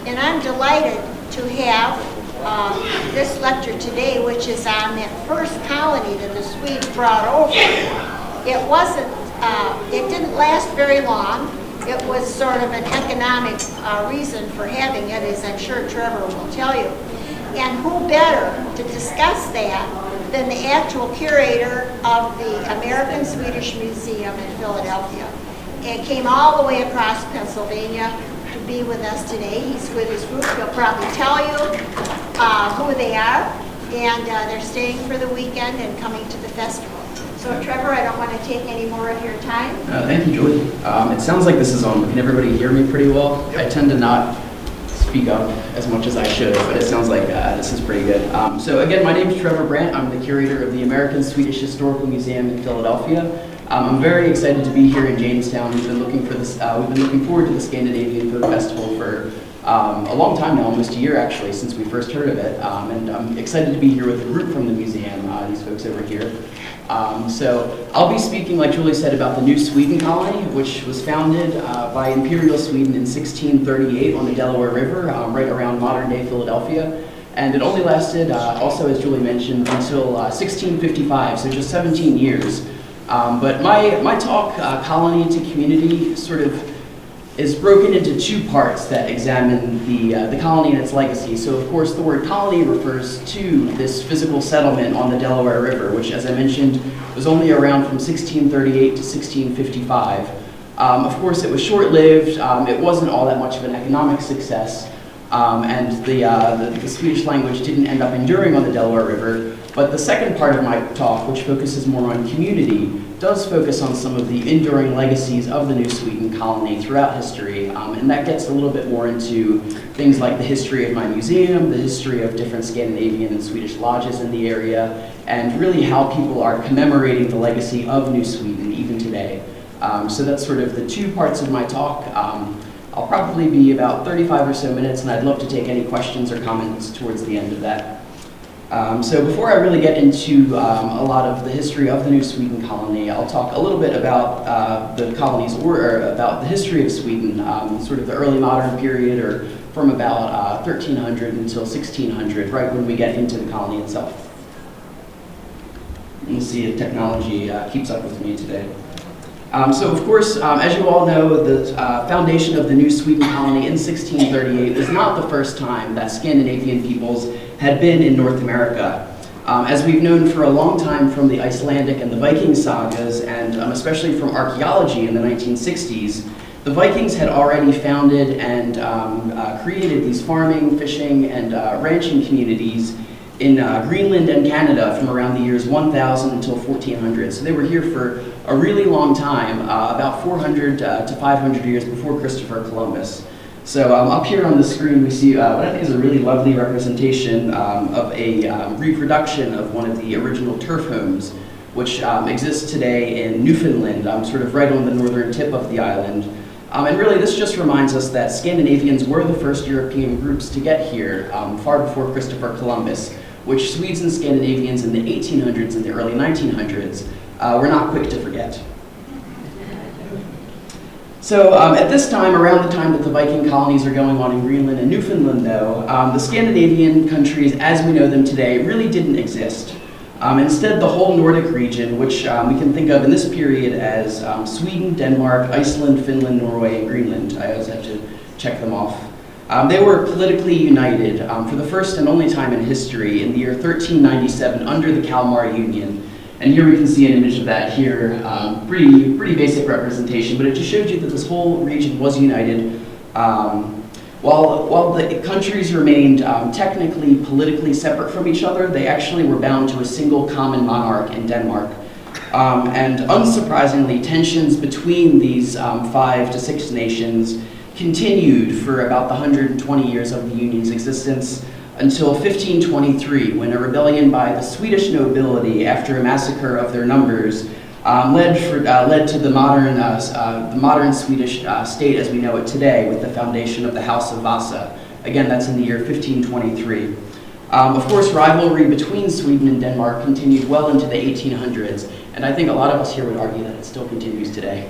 And I'm delighted to have this lecture today, which is on that first colony that the Swedes brought over. It didn't last very long. It was sort of an economic reason for having it, as I'm sure Trevor will tell you. And who better to discuss that than the actual curator of the American Swedish Museum in Philadelphia. And came all the way across Pennsylvania to be with us today. He's with his group. He'll probably tell you who they are. And they're staying for the weekend and coming to the festival. So Trevor, I don't want to take any more of your time. Thank you, Julie. It sounds like this is on. Can everybody hear me pretty well? Yep. I tend to not speak up as much as I should, but it sounds like this is pretty good. So again, my name is Trevor Brandt. I'm the curator of the American Swedish Historical Museum in Philadelphia. I'm very excited to be here in Jamestown. We've been looking for this. We've been looking forward to the Scandinavian Food Festival for a long time now, almost a year actually, since we first heard of it. And I'm excited to be here with a group from the museum, these folks over here. So I'll be speaking, like Julie said, about the New Sweden colony, which was founded by Imperial Sweden in 1638 on the Delaware River, right around modern-day Philadelphia. And it only lasted, also as Julie mentioned, until 1655, so just 17 years. But my talk, Colony to Community, sort of is broken into two parts that examine the colony and its legacy. So of course the word colony refers to this physical settlement on the Delaware River, which as I mentioned was only around from 1638 to 1655. Of course it was short-lived, it wasn't all that much of an economic success, and the Swedish language didn't end up enduring on the Delaware River. But the second part of my talk, which focuses more on community, does focus on some of the enduring legacies of the New Sweden colony throughout history, and that gets a little bit more into things like the history of my museum, the history of different Scandinavian and Swedish lodges in the area, and really how people are commemorating the legacy of New Sweden even today. So that's sort of the two parts of my talk. I'll probably be about 35 or so minutes, and I'd love to take any questions or comments towards the end of that. So before I really get into a lot of the history of the New Sweden colony, I'll talk a little bit about the colonies, or about the history of Sweden, sort of the early modern period, or from about 1300 until 1600, right when we get into the colony itself. You see if technology keeps up with me today. So of course, as you all know, the foundation of the New Sweden colony in 1638 was not the first time that Scandinavian peoples had been in North America. As we've known for a long time from the Icelandic and the Viking sagas, and especially from archaeology in the 1960s, the Vikings had already founded and created these farming, fishing, and ranching communities in Greenland and Canada from around the years 1000 until 1400. So they were here for a really long time, about 400 to 500 years before Christopher Columbus. So up here on the screen we see what I think is a really lovely representation of a reproduction of one of the original turf homes, which exists today in Newfoundland, sort of right on the northern tip of the island. And really this just reminds us that Scandinavians were the first European groups to get here far before Christopher Columbus, which Swedes and Scandinavians in the 1800s and the early 1900s were not quick to forget. So at this time, around the time that the Viking colonies are going on in Greenland and Newfoundland though, the Scandinavian countries as we know them today really didn't exist. Instead, the whole Nordic region, which we can think of in this period as Sweden, Denmark, Iceland, Finland, Norway, and Greenland. I always have to check them off. They were politically united for the first and only time in history in the year 1397 under the Kalmar Union. And here we can see an image of that here, pretty basic representation, but it just showed you that this whole region was united. While the countries remained technically politically separate from each other, they actually were bound to a single common monarch in Denmark. And unsurprisingly, tensions between these 5 to 6 nations continued for about the 120 years of the Union's existence, until 1523, when a rebellion by the Swedish nobility after a massacre of their numbers led to the modern Swedish state as we know it today, with the foundation of the House of Vasa. Again, that's in the year 1523. Of course, rivalry between Sweden and Denmark continued well into the 1800s, and I think a lot of us here would argue that it still continues today.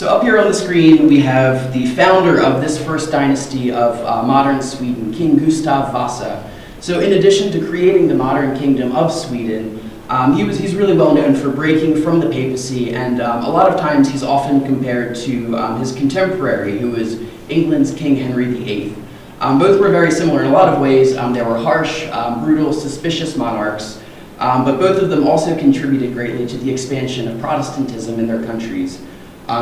So up here on the screen, we have the founder of this first dynasty of modern Sweden, King Gustav Vasa. So in addition to creating the modern kingdom of Sweden, he's really well known for breaking from the papacy, and a lot of times he's often compared to his contemporary, who is England's King Henry VIII. Both were very similar in a lot of ways. They were harsh, brutal, suspicious monarchs, but both of them also contributed greatly to the expansion of Protestantism in their countries,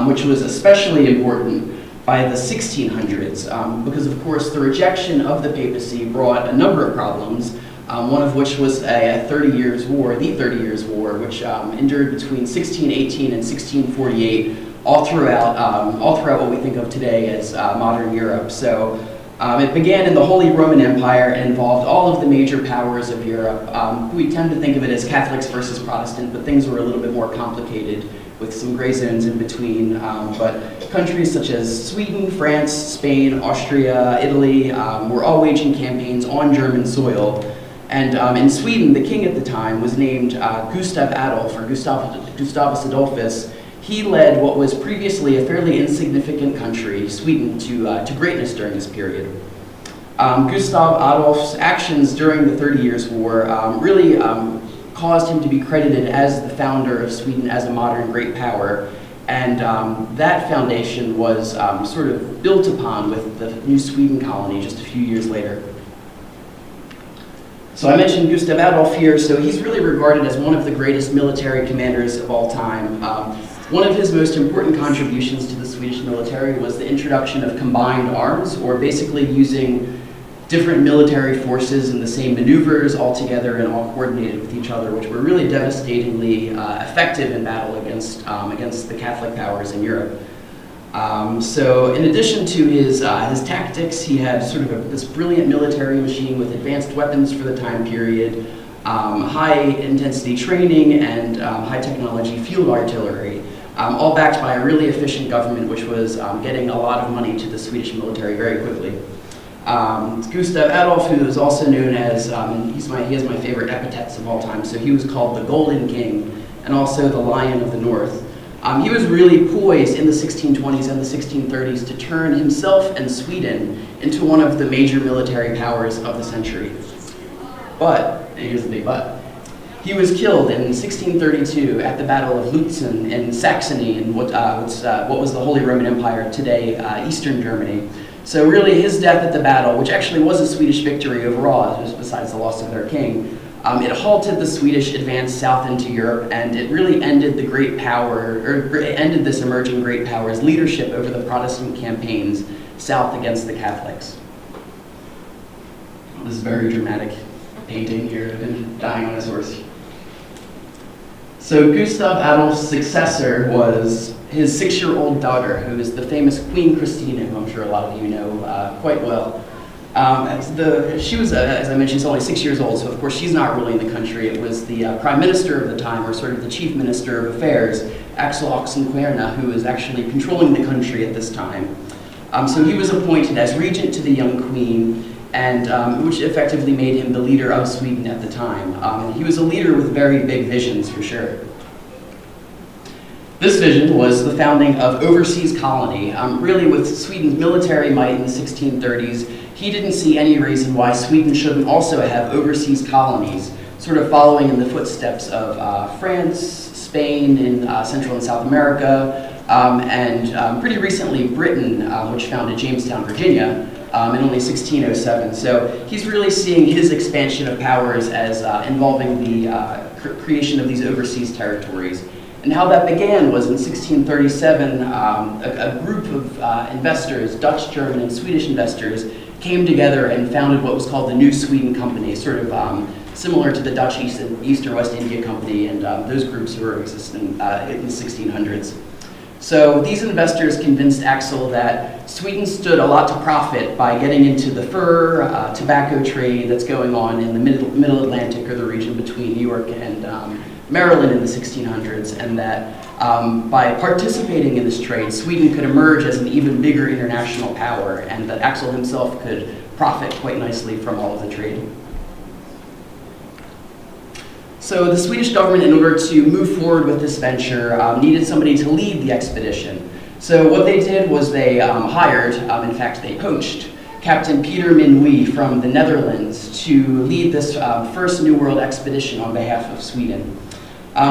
which was especially important by the 1600s, because of course the rejection of the papacy brought a number of problems, one of which was a 30 Years' War, the 30 Years' War, which endured between 1618 and 1648, all throughout what we think of today as modern Europe. So it began in the Holy Roman Empire and involved all of the major powers of Europe. We tend to think of it as Catholics versus Protestant, but things were a little bit more complicated with some gray zones in between. But countries such as Sweden, France, Spain, Austria, Italy were all waging campaigns on German soil. And in Sweden, the king at the time was named Gustav Adolf, or Gustavus Adolphus. He led what was previously a fairly insignificant country, Sweden, to greatness during this period. Gustav Adolf's actions during the 30 Years' War really caused him to be credited as the founder of Sweden as a modern great power. And that foundation was sort of built upon with the new Sweden colony just a few years later. So I mentioned Gustav Adolf here, so he's really regarded as one of the greatest military commanders of all time. One of his most important contributions to the Swedish military was the introduction of combined arms, or basically using different military forces in the same maneuvers all together and all coordinated with each other, which were really devastatingly effective in battle against the Catholic powers in Europe. So in addition to his tactics, he had sort of this brilliant military machine with advanced weapons for the time period, high intensity training, and high technology field artillery, all backed by a really efficient government which was getting a lot of money to the Swedish military very quickly. Gustav Adolf, who is also known as, he has my favorite epithets of all time, so he was called the Golden King and also the Lion of the North. He was really poised in the 1620s and the 1630s to turn himself and Sweden into one of the major military powers of the century. But, and here's the big but, he was killed in 1632 at the Battle of Lutzen in Saxony, in what was the Holy Roman Empire, today Eastern Germany. So really his death at the battle, which actually was a Swedish victory overall, besides the loss of their king, it halted the Swedish advance south into Europe, and it really ended the great power, or ended this emerging great power's leadership over the Protestant campaigns south against the Catholics. This is very dramatic painting here of him dying on his horse. So Gustav Adolf's successor was his 6-year-old daughter, who is the famous Queen Christina, who I'm sure a lot of you know quite well. She was, as I mentioned, she's only 6 years old, so of course she's not ruling the country. It was the prime minister of the time, or sort of the chief minister of affairs, Axel Oxenstierna, who was actually controlling the country at this time. So he was appointed as regent to the young queen, and which effectively made him the leader of Sweden at the time. He was a leader with very big visions, for sure. This vision was the founding of overseas colony. Really, with Sweden's military might in the 1630s, he didn't see any reason why Sweden shouldn't also have overseas colonies, sort of following in the footsteps of France, Spain in Central and South America, and pretty recently Britain, which founded Jamestown, Virginia, in only 1607. So he's really seeing his expansion of powers as involving the creation of these overseas territories. And how that began was in 1637, a group of investors, Dutch, German, and Swedish investors, came together and founded what was called the New Sweden Company, sort of similar to the Dutch East or West India Company and those groups who were existing in the 1600s. So these investors convinced Axel that Sweden stood a lot to profit by getting into the fur, tobacco trade that's going on in the Middle Atlantic, or the region between New York and Maryland in the 1600s, and that by participating in this trade, Sweden could emerge as an even bigger international power, and that Axel himself could profit quite nicely from all of the trade. So the Swedish government, in order to move forward with this venture, needed somebody to lead the expedition. So what they did was they hired, in fact they poached, Captain Peter Minuit from the Netherlands to lead this first New World expedition on behalf of Sweden.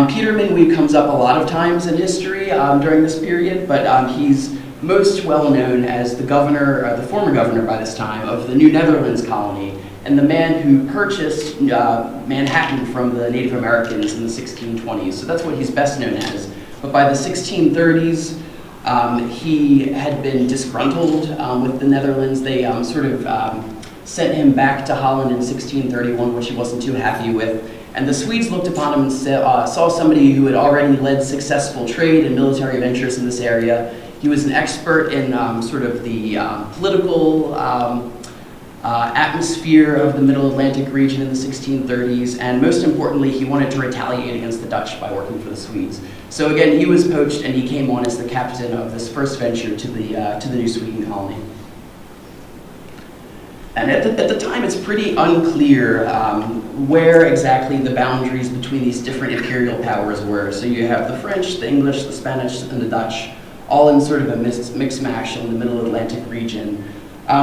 Peter Minuit comes up a lot of times in history during this period, but he's most well known as the governor, the former governor by this time, of the New Netherlands colony, and the man who purchased Manhattan from the Native Americans in the 1620s. So that's what he's best known as. But by the 1630s, he had been disgruntled with the Netherlands. They sent him back to Holland in 1631, which he wasn't too happy with. And the Swedes looked upon him and saw somebody who had already led successful trade and military ventures in this area. He was an expert in the political atmosphere of the Middle Atlantic region in the 1630s, and most importantly, he wanted to retaliate against the Dutch by working for the Swedes. So again, he was poached, and he came on as the captain of this first venture to the New Sweden colony. And at the time, it's pretty unclear where exactly the boundaries between these different imperial powers were. So you have the French, the English, the Spanish, and the Dutch, all in sort of a mix mash in the Middle Atlantic region.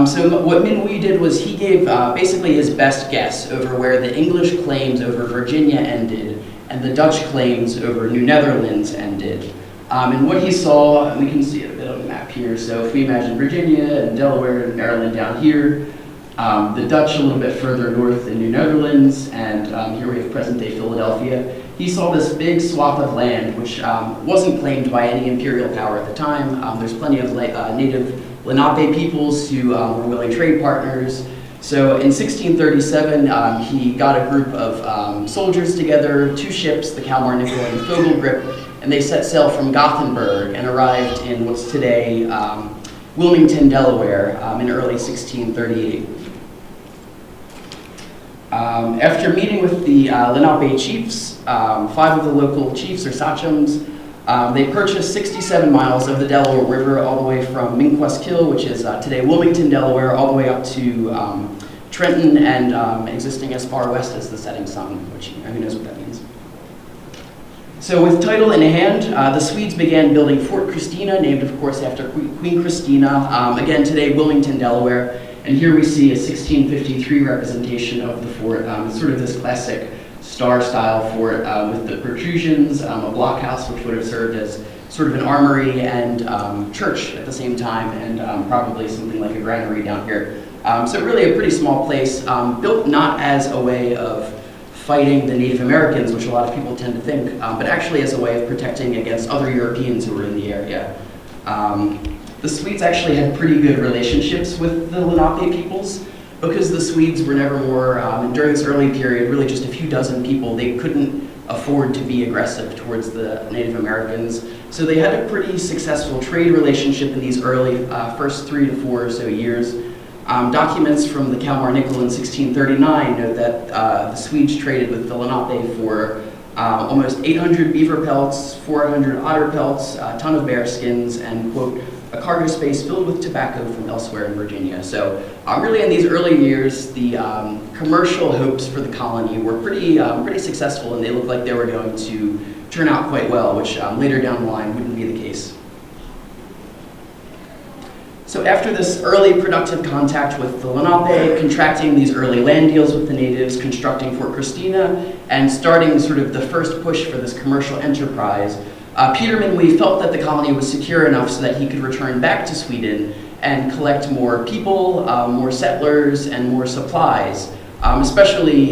So what Minuit did was he gave basically his best guess over where the English claims over Virginia ended and the Dutch claims over New Netherlands ended. And what he saw, and we can see it a bit on the map here, so if we imagine Virginia and Delaware and Maryland down here, the Dutch a little bit further north in New Netherlands, and here we have present-day Philadelphia. He saw this big swath of land, which wasn't claimed by any imperial power at the time. There's plenty of native Lenape peoples who were willing trade partners. So in 1637, he got a group of soldiers together, 2 ships, the Kalmar Nickel and the Folklore, and they set sail from Gothenburg and arrived in what's today Wilmington, Delaware, in early 1638. After meeting with the Lenape chiefs, 5 of the local chiefs or sachems, they purchased 67 miles of the Delaware River all the way from Minquaskill, which is today Wilmington, Delaware, all the way up to Trenton and existing as far west as the setting sun, which who knows what that means. So with title in hand, the Swedes began building Fort Christina, named of course after Queen Christina, again today Wilmington, Delaware. And here we see a 1653 representation of the fort. It's sort of this classic star-style fort with the protrusions, a blockhouse which would have served as sort of an armory and church at the same time, and probably something like a granary down here. So really a pretty small place, built not as a way of fighting the Native Americans, which a lot of people tend to think, but actually as a way of protecting against other Europeans who were in the area. The Swedes actually had pretty good relationships with the Lenape peoples because the Swedes were never more, during this early period, really just a few dozen people. They couldn't afford to be aggressive towards the Native Americans. So they had a pretty successful trade relationship in these early first 3 to 4 or so years. Documents from the Cow Barnacle in 1639 note that the Swedes traded with the Lenape for almost 800 beaver pelts, 400 otter pelts, a ton of bear skins, and, quote, a cargo space filled with tobacco from elsewhere in Virginia. So really in these early years, the commercial hopes for the colony were pretty successful, and they looked like they were going to turn out quite well, which later down the line wouldn't be the case. So after this early productive contact with the Lenape, contracting these early land deals with the natives, constructing Fort Christina, and starting sort of the first push for this commercial enterprise, Peter Minuit felt that the colony was secure enough so that he could return back to Sweden and collect more people, more settlers, and more supplies, especially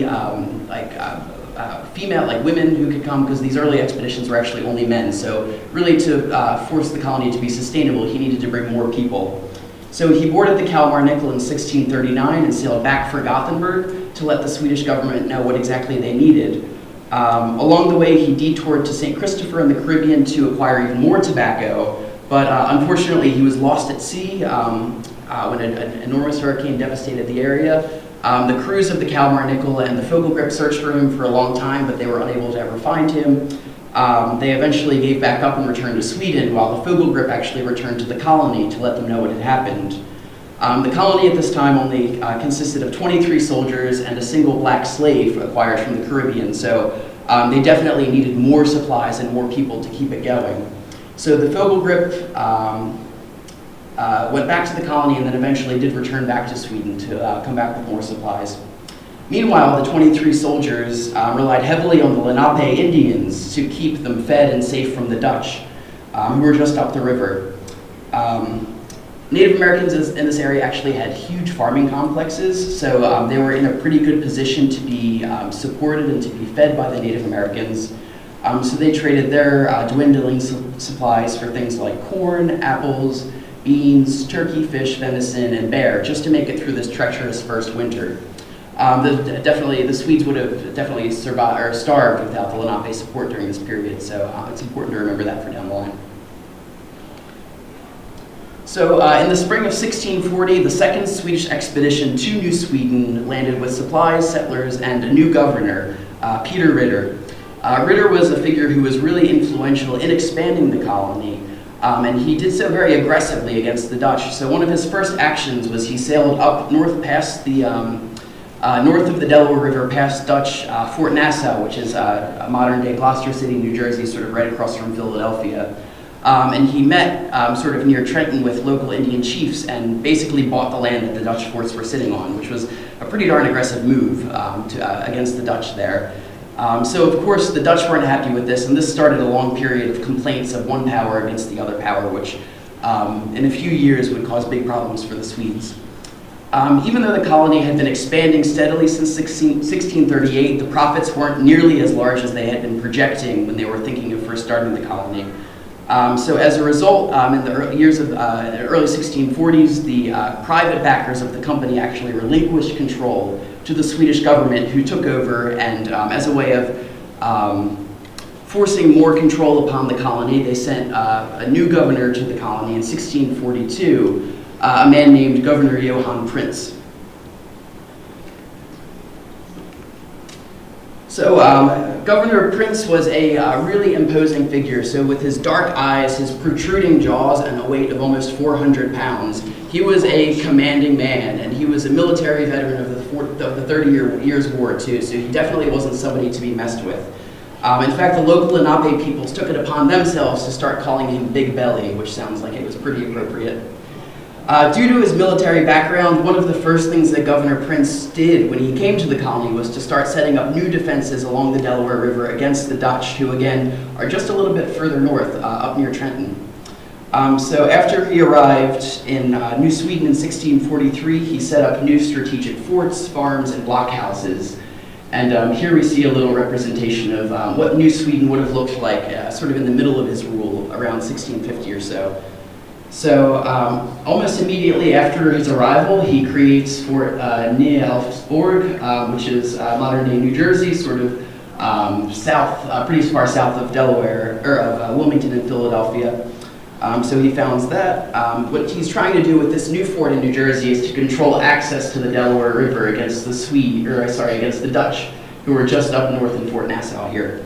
female, like women who could come, because these early expeditions were actually only men. So really to force the colony to be sustainable, he needed to bring more people. So he boarded the Cow Barnacle in 1639 and sailed back for Gothenburg to let the Swedish government know what exactly they needed. Along the way, he detoured to St. Christopher in the Caribbean to acquire even more tobacco, but unfortunately he was lost at sea when an enormous hurricane devastated the area. The crews of the Cow Barnacle and the Folklore searched for him for a long time, but they were unable to ever find him. They eventually gave back up and returned to Sweden, while the Folklore actually returned to the colony to let them know what had happened. The colony at this time only consisted of 23 soldiers and a single black slave acquired from the Caribbean, so they definitely needed more supplies and more people to keep it going. So the Fogelgrip went back to the colony and then eventually did return back to Sweden to come back with more supplies. Meanwhile, the 23 soldiers relied heavily on the Lenape Indians to keep them fed and safe from the Dutch, who were just up the river. Native Americans in this area actually had huge farming complexes, so they were in a pretty good position to be supported and to be fed by the Native Americans. So they traded their dwindling supplies for things like corn, apples, beans, turkey, fish, venison, and bear, just to make it through this treacherous first winter. The Swedes would have definitely survived or starved without the Lenape support during this period, so it's important to remember that for down the line. So in the spring of 1640, the second Swedish expedition to New Sweden landed with supplies, settlers, and a new governor, Peter Ritter. Ritter was a figure who was really influential in expanding the colony, and he did so very aggressively against the Dutch. So one of his first actions was he sailed up north past the north of the Delaware River past Dutch Fort Nassau, which is a modern-day Gloucester City, New Jersey, sort of right across from Philadelphia. And he met sort of near Trenton with local Indian chiefs and basically bought the land that the Dutch forts were sitting on, which was a pretty darn aggressive move against the Dutch there. So of course the Dutch weren't happy with this, and this started a long period of complaints of one power against the other power, which in a few years would cause big problems for the Swedes. Even though the colony had been expanding steadily since 1638, the profits weren't nearly as large as they had been projecting when they were thinking of first starting the colony. So as a result, in the early 1640s, the private backers of the company actually relinquished control to the Swedish government, who took over, and as a way of forcing more control upon the colony, they sent a new governor to the colony in 1642, a man named Governor Johan Prince. So Governor Prince was a really imposing figure. So with his dark eyes, his protruding jaws, and a weight of almost 400 pounds, he was a commanding man, and he was a military veteran of the 30 Years' War too, so he definitely wasn't somebody to be messed with. In fact, the local Lenape peoples took it upon themselves to start calling him Big Belly, which sounds like it was pretty appropriate. Due to his military background, one of the first things that Governor Prince did when he came to the colony was to start setting up new defenses along the Delaware River against the Dutch, who again are just a little bit further north, up near Trenton. So after he arrived in New Sweden in 1643, he set up new strategic forts, farms, and blockhouses. And here we see a little representation of what New Sweden would have looked like sort of in the middle of his rule, around 1650 or so. So almost immediately after his arrival, he creates Fort Nielfsborg, which is modern-day New Jersey, sort of south, pretty far south of Delaware, or of Wilmington and Philadelphia. So he founds that. What he's trying to do with this new fort in New Jersey is to control access to the Delaware River against against the Dutch, who were just up north in Fort Nassau here.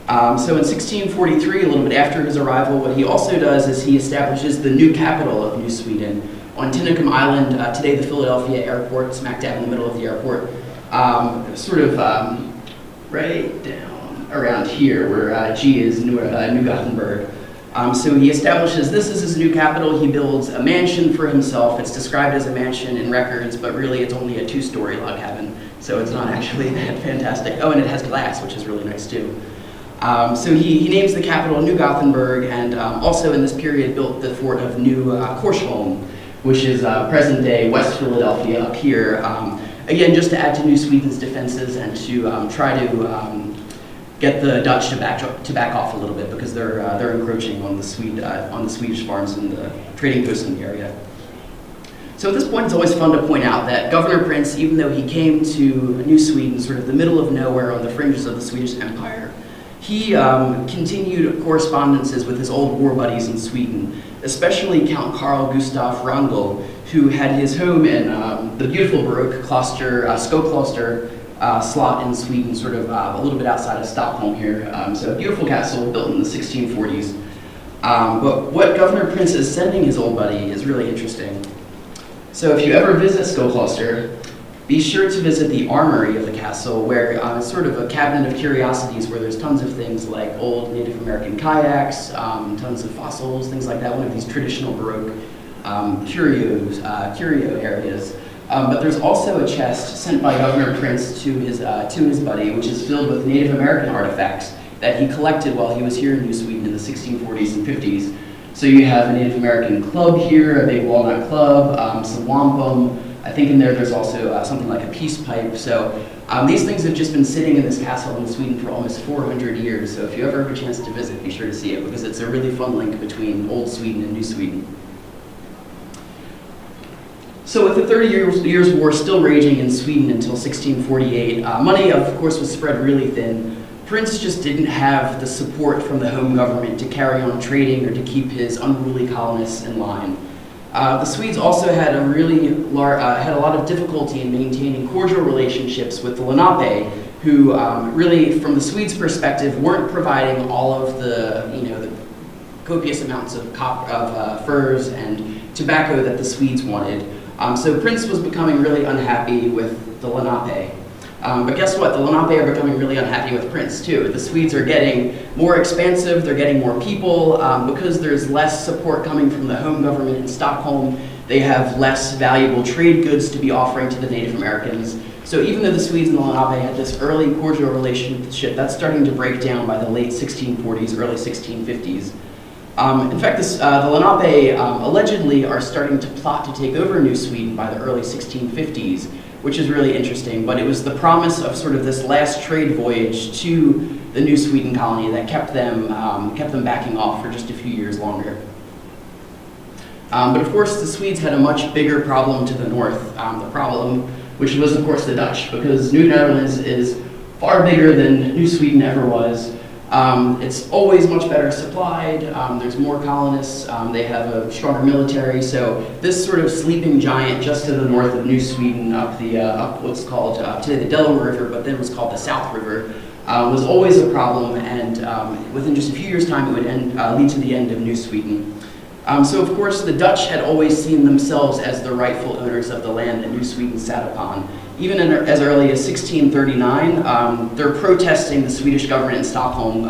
So in 1643, a little bit after his arrival, what he also does is he establishes the new capital of New Sweden on Tinicum Island, today the Philadelphia airport, smack dab in the middle of the airport, sort of right down around here where G is New Gothenburg. So he establishes this as his new capital. He builds a mansion for himself. It's described as a mansion in records, but really it's only a 2-story log cabin, so it's not actually that fantastic. Oh, and it has glass, which is really nice too. So he names the capital New Gothenburg, and also in this period built the fort of New Korsholm, which is present-day West Philadelphia up here. Again, just to add to New Sweden's defenses and to try to get the Dutch to back off a little bit, because they're encroaching on the Swedish farms and the trading posts in the area. So at this point, it's always fun to point out that Governor Prince, even though he came to New Sweden, sort of the middle of nowhere on the fringes of the Swedish Empire, he continued correspondences with his old war buddies in Sweden, especially Count Carl Gustav Wrangel, who had his home in the beautiful Baroque cluster, Skokloster slot in Sweden, sort of a little bit outside of Stockholm here. So a beautiful castle built in the 1640s. But what Governor Prince is sending his old buddy is really interesting. So if you ever visit Skokloster, be sure to visit the armory of the castle, where it's sort of a cabinet of curiosities where there's tons of things like old Native American kayaks, tons of fossils, things like that, one of these traditional Baroque curio areas. But there's also a chest sent by Governor Prince to his buddy, which is filled with Native American artifacts that he collected while he was here in New Sweden in the 1640s and 50s. So you have a Native American club here, a big walnut club, some wampum. I think in there's also something like a peace pipe. So these things have just been sitting in this castle in Sweden for almost 400 years. So if you ever have a chance to visit, be sure to see it, because it's a really fun link between Old Sweden and New Sweden. So with the 30 Years' War still raging in Sweden until 1648, money, of course, was spread really thin. Prince just didn't have the support from the home government to carry on trading or to keep his unruly colonists in line. The Swedes also had a lot of difficulty in maintaining cordial relationships with the Lenape, who really, from the Swedes' perspective, weren't providing all of the copious amounts of furs and tobacco that the Swedes wanted. So Prince was becoming really unhappy with the Lenape. But guess what? The Lenape are becoming really unhappy with Prince too. The Swedes are getting more expansive, they're getting more people. Because there's less support coming from the home government in Stockholm, they have less valuable trade goods to be offering to the Native Americans. So even though the Swedes and the Lenape had this early cordial relationship, that's starting to break down by the late 1640s, early 1650s. In fact, the Lenape allegedly are starting to plot to take over New Sweden by the early 1650s, which is really interesting, but it was the promise of sort of this last trade voyage to the New Sweden colony that kept them backing off for just a few years longer. But of course, the Swedes had a much bigger problem to the north, the problem which was, of course, the Dutch, because New Netherlands is far bigger than New Sweden ever was. It's always much better supplied, there's more colonists, they have a stronger military, so this sort of sleeping giant just to the north of New Sweden, up what's called today the Delaware River, but then was called the South River, was always a problem, and within just a few years' time it would lead to the end of New Sweden. So of course the Dutch had always seen themselves as the rightful owners of the land that New Sweden sat upon. Even as early as 1639, they're protesting the Swedish government in Stockholm,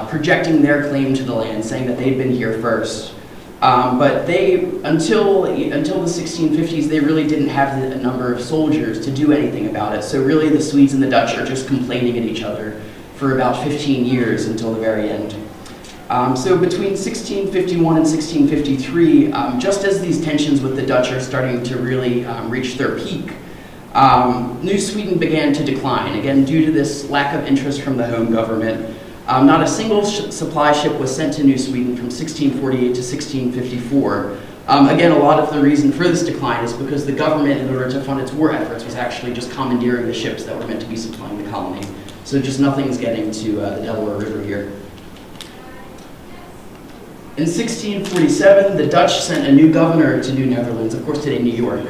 projecting their claim to the land, saying that they'd been here first. But until the 1650s, they really didn't have the number of soldiers to do anything about it. So really the Swedes and the Dutch are just complaining at each other for about 15 years until the very end. So between 1651 and 1653, just as these tensions with the Dutch are starting to really reach their peak, New Sweden began to decline, again due to this lack of interest from the home government. Not a single supply ship was sent to New Sweden from 1648 to 1654. Again, a lot of the reason for this decline is because the government, in order to fund its war efforts, was actually just commandeering the ships that were meant to be supplying the colony. So just nothing's getting to the Delaware River here. In 1647, the Dutch sent a new governor to New Netherlands, of course today New York,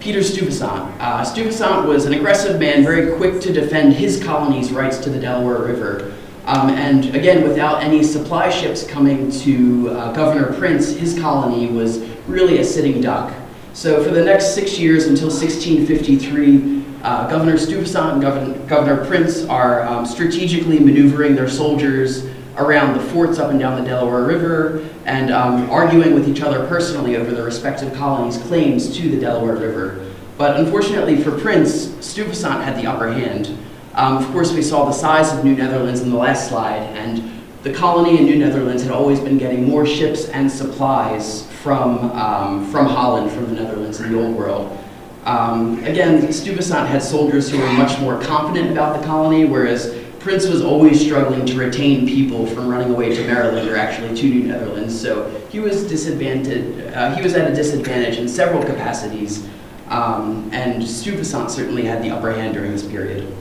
Peter Stuyvesant. Stuyvesant was an aggressive man, very quick to defend his colony's rights to the Delaware River. And again, without any supply ships coming to Governor Prince, his colony was really a sitting duck. So for the next 6 years until 1653, Governor Stuyvesant and Governor Prince are strategically maneuvering their soldiers around the forts up and down the Delaware River and arguing with each other personally over their respective colonies' claims to the Delaware River. But unfortunately for Prince, Stuyvesant had the upper hand. Of course, we saw the size of New Netherlands in the last slide, and the colony in New Netherlands had always been getting more ships and supplies from Holland, from the Netherlands in the Old World. Again, Stuyvesant had soldiers who were much more confident about the colony, whereas Prince was always struggling to retain people from running away to Maryland or actually to New Netherlands, so he was disadvantaged. He was at a disadvantage in several capacities, and Stuyvesant certainly had the upper hand during this period.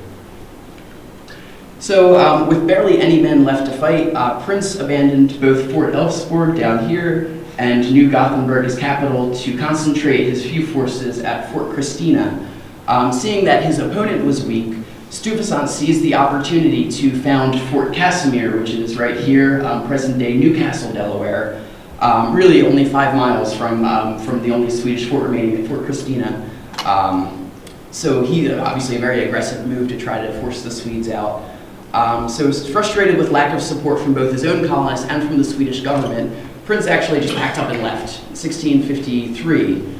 So with barely any men left to fight, Prince abandoned both Fort Elfsborg down here and New Gothenburg, his capital, to concentrate his few forces at Fort Christina. Seeing that his opponent was weak, Stuyvesant seized the opportunity to found Fort Casimir, which is right here, present-day Castle Delaware, really only 5 miles from the only Swedish fort remaining at Fort Christina. So he obviously a very aggressive move to try to force the Swedes out. So he was frustrated with lack of support from both his own colonists and from the Swedish government. Prince actually just packed up and left in 1653.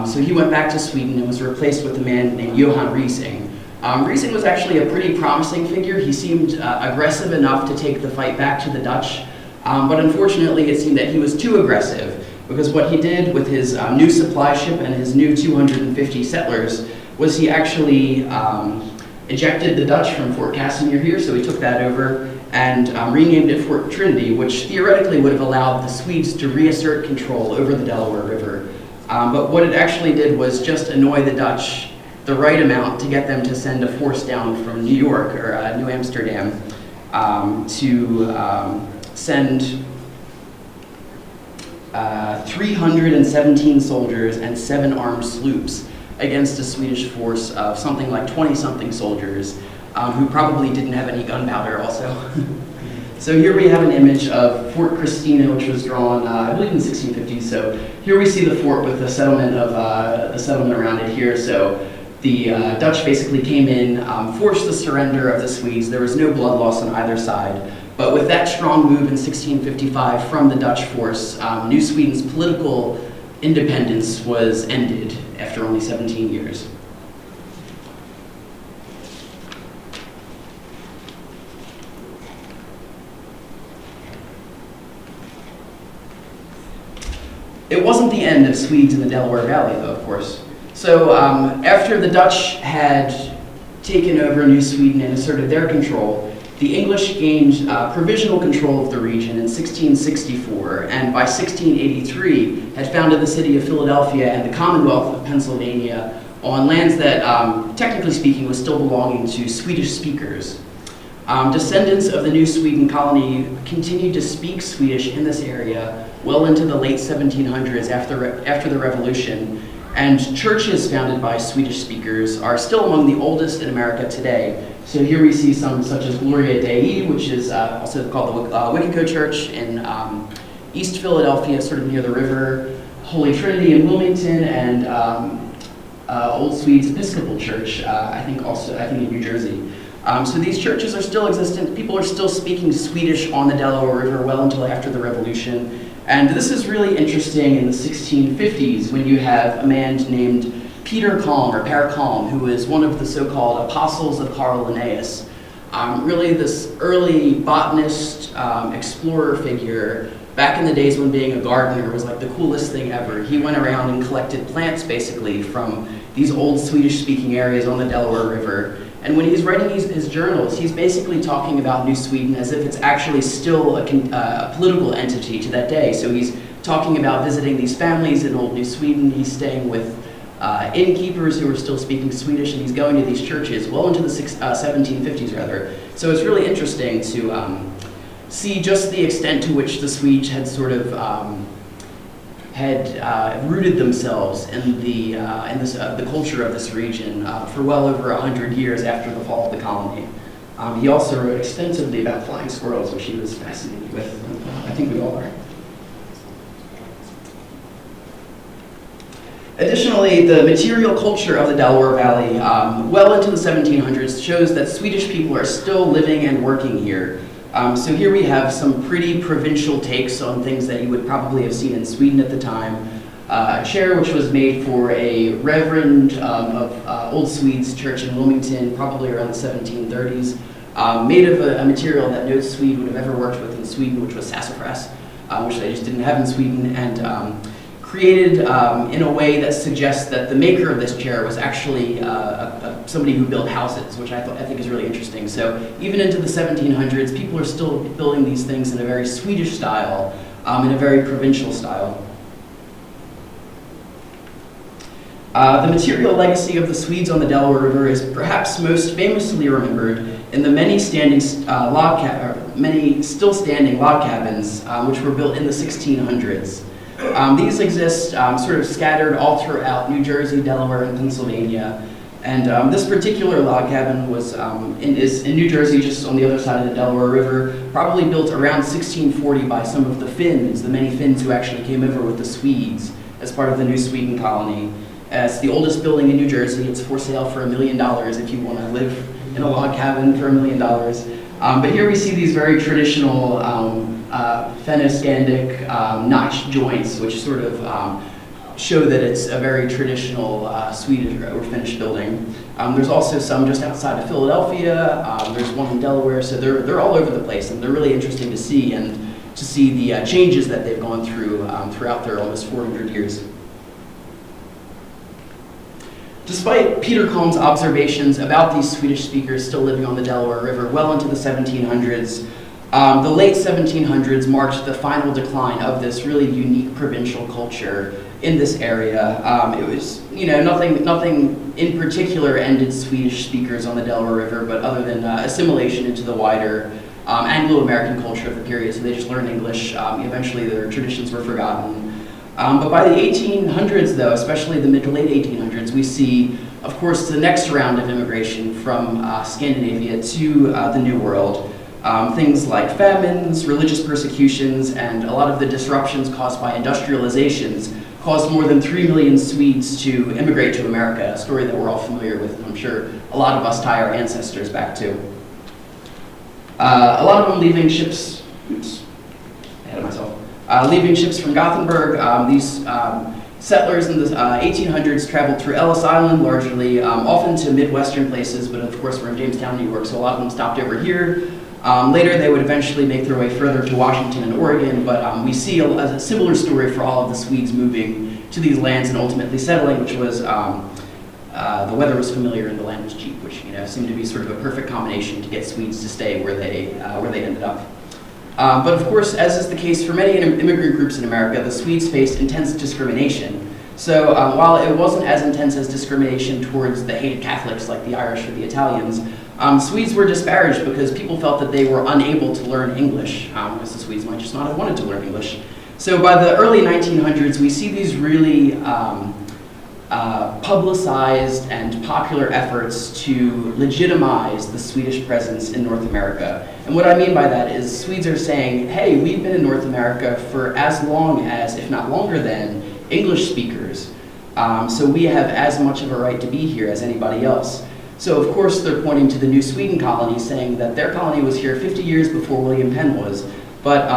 So he went back to Sweden and was replaced with a man named Johan Riesing. Riesing was actually a pretty promising figure. He seemed aggressive enough to take the fight back to the Dutch, but unfortunately it seemed that he was too aggressive, because what he did with his new supply ship and his new 250 settlers was he actually ejected the Dutch from Fort Casimir here, so he took that over and renamed it Fort Trinity, which theoretically would have allowed the Swedes to reassert control over the Delaware River. But what it actually did was just annoy the Dutch the right amount to get them to send a force down from New York, or New Amsterdam, to send 317 soldiers and 7 armed sloops against a Swedish force of something like 20-something soldiers, who probably didn't have any gunpowder also. So here we have an image of Fort Christina, which was drawn, I believe, in the 1650s. So here we see the fort with the settlement around it here. So the Dutch basically came in, forced the surrender of the Swedes. There was no blood loss on either side. But with that strong move in 1655 from the Dutch force, New Sweden's political independence was ended after only 17 years. It wasn't the end of Swedes in the Delaware Valley, though, of course. So after the Dutch had taken over New Sweden and asserted their control, the English gained provisional control of the region in 1664, and by 1683 had founded the city of Philadelphia and the Commonwealth of Pennsylvania on lands that, technically speaking, was still belonging to Swedish speakers. Descendants of the New Sweden colony continued to speak Swedish in this area well into the late 1700s after the Revolution, and churches founded by Swedish speakers are still among the oldest in America today. So here we see some such as Gloria Dei, which is also called the Wickiko Church in East Philadelphia, sort of near the river, Holy Trinity in Wilmington, and Old Swedes Episcopal Church, I think in New Jersey. So these churches are still existent. People are still speaking Swedish on the Delaware River well until after the Revolution. And this is really interesting in the 1650s when you have a man named Peter Kalm, or Per Kalm, who is one of the so-called apostles of Carl Linnaeus. Really this early botanist, explorer figure. Back in the days when being a gardener was like the coolest thing ever. He went around and collected plants basically from these old Swedish-speaking areas on the Delaware River. And when he's writing his journals, he's basically talking about New Sweden as if it's actually still a political entity to that day. So he's talking about visiting these families in old New Sweden. He's staying with innkeepers who are still speaking Swedish, and he's going to these churches well into the 1750s rather. So it's really interesting to see just the extent to which the Swedes had sort of rooted themselves in the culture of this region for well over 100 years after the fall of the colony. He also wrote extensively about flying squirrels, which he was fascinated with. I think we all are. Additionally, the material culture of the Delaware Valley, well into the 1700s, shows that Swedish people are still living and working here. So here we have some pretty provincial takes on things that you would probably have seen in Sweden at the time. A chair which was made for a reverend of Old Swedes Church in Wilmington, probably around the 1730s, made of a material that no Swede would have ever worked with in Sweden, which was sassafras, which they just didn't have in Sweden, and created in a way that suggests that the maker of this chair was actually somebody who built houses, which I think is really interesting. So even into the 1700s, people are still building these things in a very Swedish style, in a very provincial style. The material legacy of the Swedes on the Delaware River is perhaps most famously remembered in the many still standing log cabins, which were built in the 1600s. These exist sort of scattered all throughout New Jersey, Delaware, and Pennsylvania. And this particular log cabin is in New Jersey, just on the other side of the Delaware River, probably built around 1640 by some of the Finns, the many Finns who actually came over with the Swedes as part of the New Sweden colony. It's the oldest building in New Jersey. It's for sale for $1 million if you want to live in a log cabin for $1 million. But here we see these very traditional Fennoscandic notch joints, which sort of show that it's a very traditional Swedish or Finnish building. There's also some just outside of Philadelphia. There's one in Delaware, so they're all over the place, and they're really interesting to see, and to see the changes that they've gone through throughout their almost 400 years. Despite Peter Kalm's observations about these Swedish speakers still living on the Delaware River well into the 1700s, the late 1700s marked the final decline of this really unique provincial culture in this area. It was, nothing in particular ended Swedish speakers on the Delaware River, but other than assimilation into the wider Anglo-American culture of the period, so they just learned English. Eventually their traditions were forgotten. But by the 1800s, though, especially the mid to late 1800s, we see, of course, the next round of immigration from Scandinavia to the New World. Things like famines, religious persecutions, and a lot of the disruptions caused by industrializations caused more than 3 million Swedes to immigrate to America, a story that we're all familiar with, and I'm sure a lot of us tie our ancestors back to. A lot of them leaving ships, ahead of myself. Leaving ships from Gothenburg, these settlers in the 1800s traveled through Ellis Island, largely, often to Midwestern places, but of course we're in Jamestown, New York, so a lot of them stopped over here. Later they would eventually make their way further to Washington and Oregon, but we see a similar story for all of the Swedes moving to these lands and ultimately settling, which was the weather was familiar and the land was cheap, which seemed to be sort of a perfect combination to get Swedes to stay where they ended up. But of course, as is the case for many immigrant groups in America, the Swedes faced intense discrimination. So while it wasn't as intense as discrimination towards the hated Catholics like the Irish or the Italians, Swedes were disparaged because people felt that they were unable to learn English, because the Swedes might just not have wanted to learn English. So by the early 1900s, we see these really publicized and popular efforts to legitimize the Swedish presence in North America. And what I mean by that is Swedes are saying, hey, we've been in North America for as long as, if not longer than, English speakers. So we have as much of a right to be here as anybody else. So of course they're pointing to the New Sweden colony, saying that their colony was here 50 years before William Penn was. But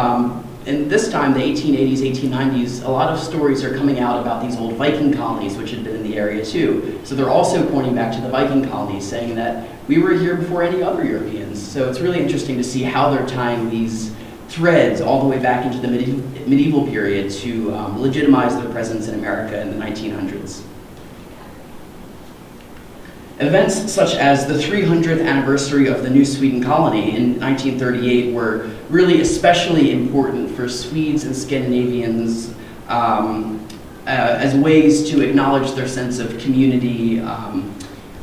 in this time, the 1880s, 1890s, a lot of stories are coming out about these old Viking colonies which had been in the area too. So they're also pointing back to the Viking colonies, saying that we were here before any other Europeans. So it's really interesting to see how they're tying these threads all the way back into the medieval period to legitimize their presence in America in the 1900s. Events such as the 300th anniversary of the New Sweden colony in 1938 were really especially important for Swedes and Scandinavians as ways to acknowledge their sense of community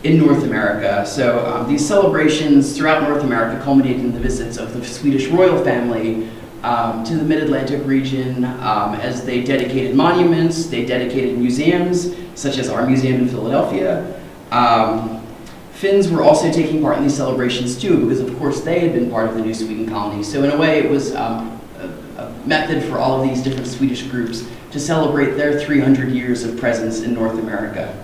in North America. So these celebrations throughout North America culminated in the visits of the Swedish royal family to the Mid-Atlantic region as they dedicated monuments, they dedicated museums, such as our museum in Philadelphia. Finns were also taking part in these celebrations too, because of course they had been part of the New Sweden colony. So in a way it was a method for all of these different Swedish groups to celebrate their 300 years of presence in North America.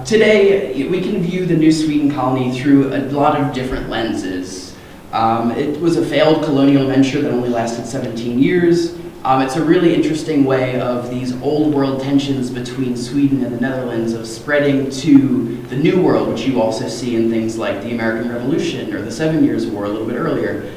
Today, we can view the New Sweden colony through a lot of different lenses. It was a failed colonial venture that only lasted 17 years. It's a really interesting way of these old world tensions between Sweden and the Netherlands of spreading to the New World, which you also see in things like the American Revolution or the 7 Years' War a little bit earlier.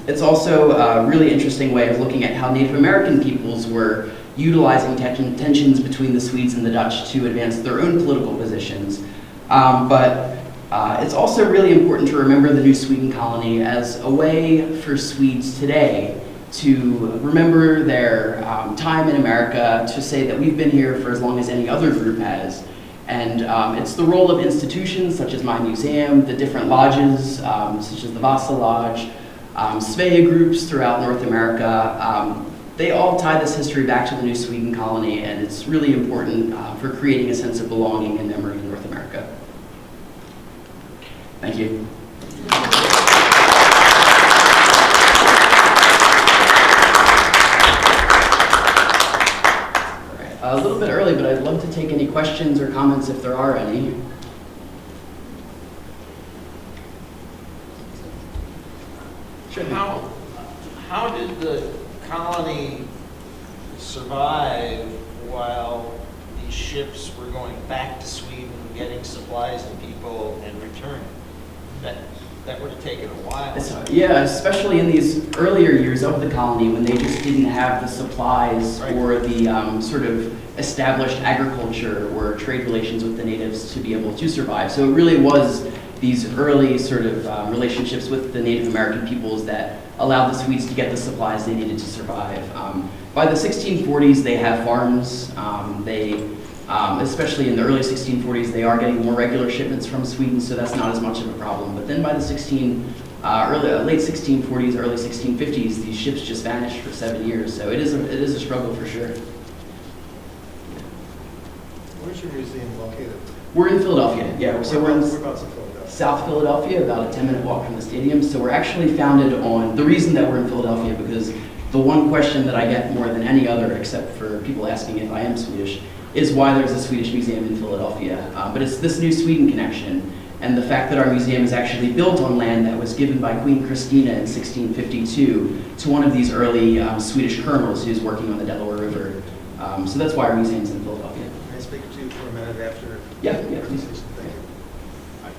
It's also a really interesting way of looking at how Native American peoples were utilizing tensions between the Swedes and the Dutch to advance their own political positions. But it's also really important to remember the New Sweden colony as a way for Swedes today to remember their time in America, to say that we've been here for as long as any other group has. And it's the role of institutions such as my museum, the different lodges, such as the Vasa Lodge, Svea groups throughout North America. They all tie this history back to the New Sweden colony, and it's really important for creating a sense of belonging and memory in North America. Thank you. A little bit early, but I'd love to take any questions or comments if there are any. Sure. How did the colony survive while these ships were going back to Sweden, getting supplies and people, and returning? That would have taken a while. Yeah, especially in these earlier years of the colony when they just didn't have the supplies or the sort of established agriculture or trade relations with the natives to be able to survive. So it really was these early sort of relationships with the Native American peoples that allowed the Swedes to get the supplies they needed to survive. By the 1640s, they have farms. Especially in the early 1640s, they are getting more regular shipments from Sweden, so that's not as much of a problem. But then by the late 1640s, early 1650s, these ships just vanished for 7 years. So it is a struggle for sure. Where's your museum located? We're in Philadelphia, yeah. So we're in Whereabouts in Philadelphia? South Philadelphia, about a 10-minute walk from the stadium. So we're actually founded on, the reason that we're in Philadelphia, because the one question that I get more than any other, except for people asking if I am Swedish, is why there's a Swedish museum in Philadelphia. But it's this new Sweden connection, and the fact that our museum is actually built on land that was given by Queen Christina in 1652 to one of these early Swedish colonels who's working on the Delaware River. So that's why our museum's in Philadelphia. Can I speak to you for a minute after? Yeah, please. Thank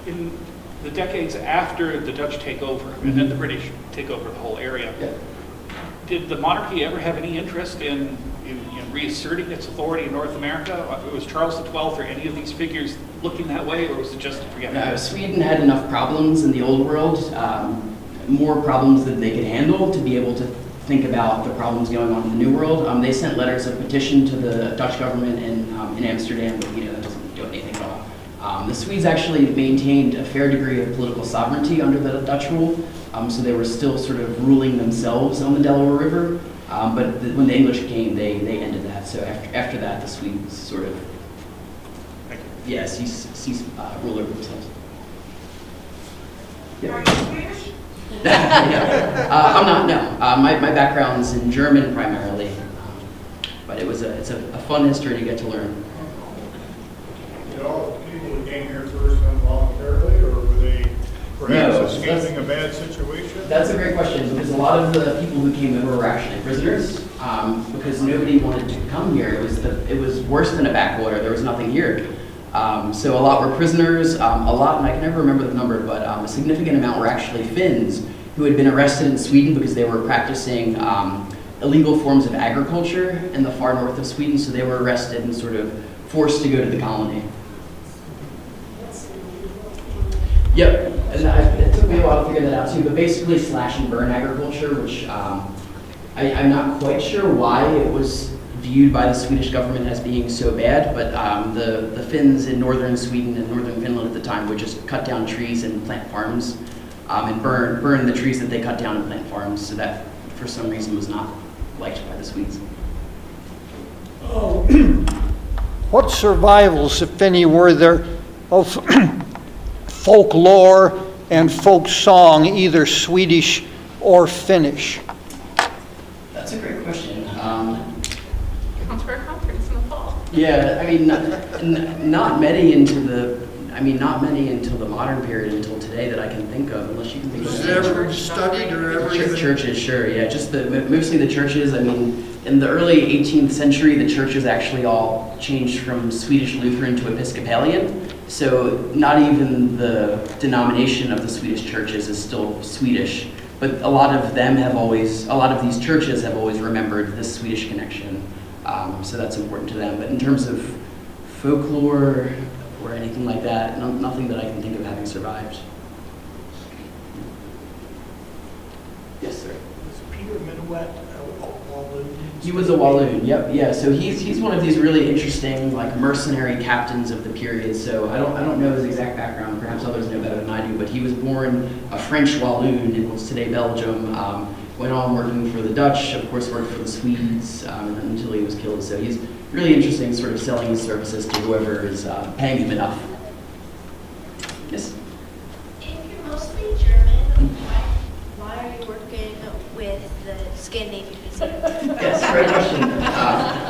you. In the decades after the Dutch take over, and then the British take over the whole area, did the monarchy ever have any interest in reasserting its authority in North America? Was Charles XII or any of these figures looking that way, or was it just to forget? No, Sweden had enough problems in the old world, more problems than they could handle to be able to think about the problems going on in the New World. They sent letters of petition to the Dutch government in Amsterdam, but that doesn't do anything at all. The Swedes actually maintained a fair degree of political sovereignty under the Dutch rule, so they were still sort of ruling themselves on the Delaware River. But when the English came, they ended that. So after that, the Swedes sort of ceased rule over themselves. Yeah. Are you Swedish? I'm not. No, my background's in German primarily, but it's a fun history to get to learn. Did all the people who came here first involuntarily, or were they perhaps escaping a bad situation? That's a great question, because a lot of the people who came over were actually prisoners, because nobody wanted to come here. It was worse than a backwater. There was nothing here. So a lot were prisoners. A lot, and I can never remember the number, but a significant amount were actually Finns who had been arrested in Sweden because they were practicing illegal forms of agriculture in the far north of Sweden. So they were arrested and sort of forced to go to the colony. Yep, and it took me a while to figure that out too, but basically slash and burn agriculture, which I'm not quite sure why it was viewed by the Swedish government as being so bad, but the Finns in northern Sweden and northern Finland at the time would just cut down trees and plant farms and burn the trees that they cut down and plant farms, so that for some reason was not liked by the Swedes. What survivals, if any, were there of folklore and folk song, either Swedish or Finnish? That's a great question. Comes for a conference in the fall. Yeah, I mean, not many until the modern period, until today that I can think of, unless you can think of. Was it ever studied or ever even? Churches, sure, yeah, just mostly the churches. I mean, in the early 18th century, the churches actually all changed from Swedish Lutheran to Episcopalian. So not even the denomination of the Swedish churches is still Swedish, but a lot of these churches have always remembered this Swedish connection. So that's important to them. But in terms of folklore or anything like that, nothing that I can think of having survived. Yes, sir. Was Peter Minuit a Walloon? He was a Walloon, yep, yeah. So he's one of these really interesting, like, mercenary captains of the period. So I don't know his exact background. Perhaps others know better than I do. But he was born a French Walloon in what's today Belgium. Went on working for the Dutch, of course, worked for the Swedes until he was killed. So he's really interesting, sort of selling his services to whoever is paying him enough. Yes. If you're mostly German, why are you working with the Scandinavian Museum? Yes, great question.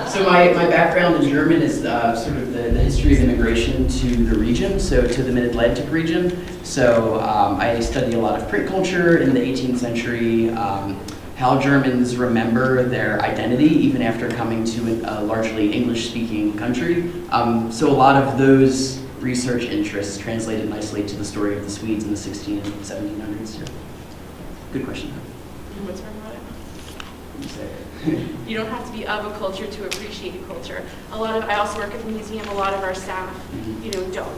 So my background in German is sort of the history of immigration to the region, so to the Mid-Atlantic region. So I study a lot of print culture in the 18th century, how Germans remember their identity even after coming to a largely English-speaking country. So a lot of those research interests translated nicely to the story of the Swedes in the 1600s and 1700s. Good question. What's wrong about it? You say. You don't have to be of a culture to appreciate a culture. I also work at the museum. A lot of our staff,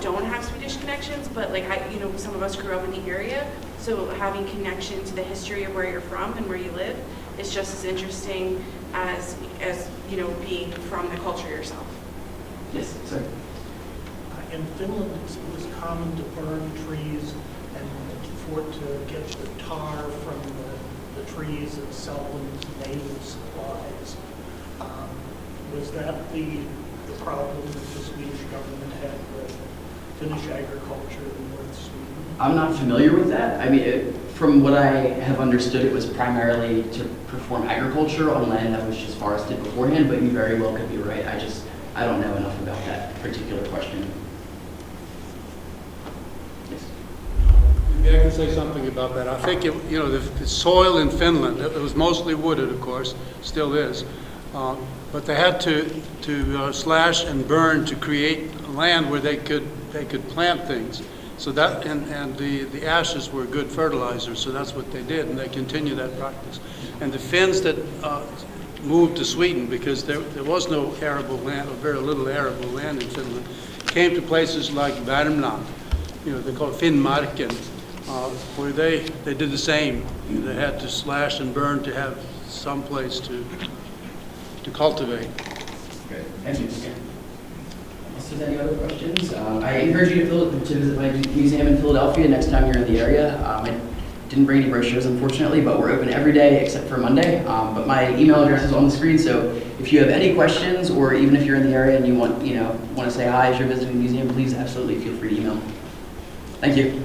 don't have Swedish connections, but some of us grew up in the area. So having connection to the history of where you're from and where you live is just as interesting as being from the culture yourself. Yes, sir. In Finland, it was common to burn trees and to get the tar from the trees and sell them as naval supplies. Was that the problem that the Swedish government had with Finnish agriculture in North Sweden? I'm not familiar with that. I mean, from what I have understood, it was primarily to perform agriculture on land that was just forested beforehand, but you very well could be right. I don't know enough about that particular question. Yes. Maybe I can say something about that. I think, the soil in Finland, it was mostly wooded, of course, still is, but they had to slash and burn to create land where they could plant things. So that, and the ashes were good fertilizers, so that's what they did, and they continue that practice. And the Finns that moved to Sweden, because there was no arable land, or very little arable land in Finland, came to places like Värmland, they call it Finnmarken, where they did the same. They had to slash and burn to have some place to cultivate. Great, thank you. Unless there's any other questions, I encourage you to visit my museum in Philadelphia next time you're in the area. I didn't bring any brochures, unfortunately, but we're open every day except for Monday. But my email address is on the screen, so if you have any questions, or even if you're in the area and you want to say hi as you're visiting the museum, please absolutely feel free to email. Thank you.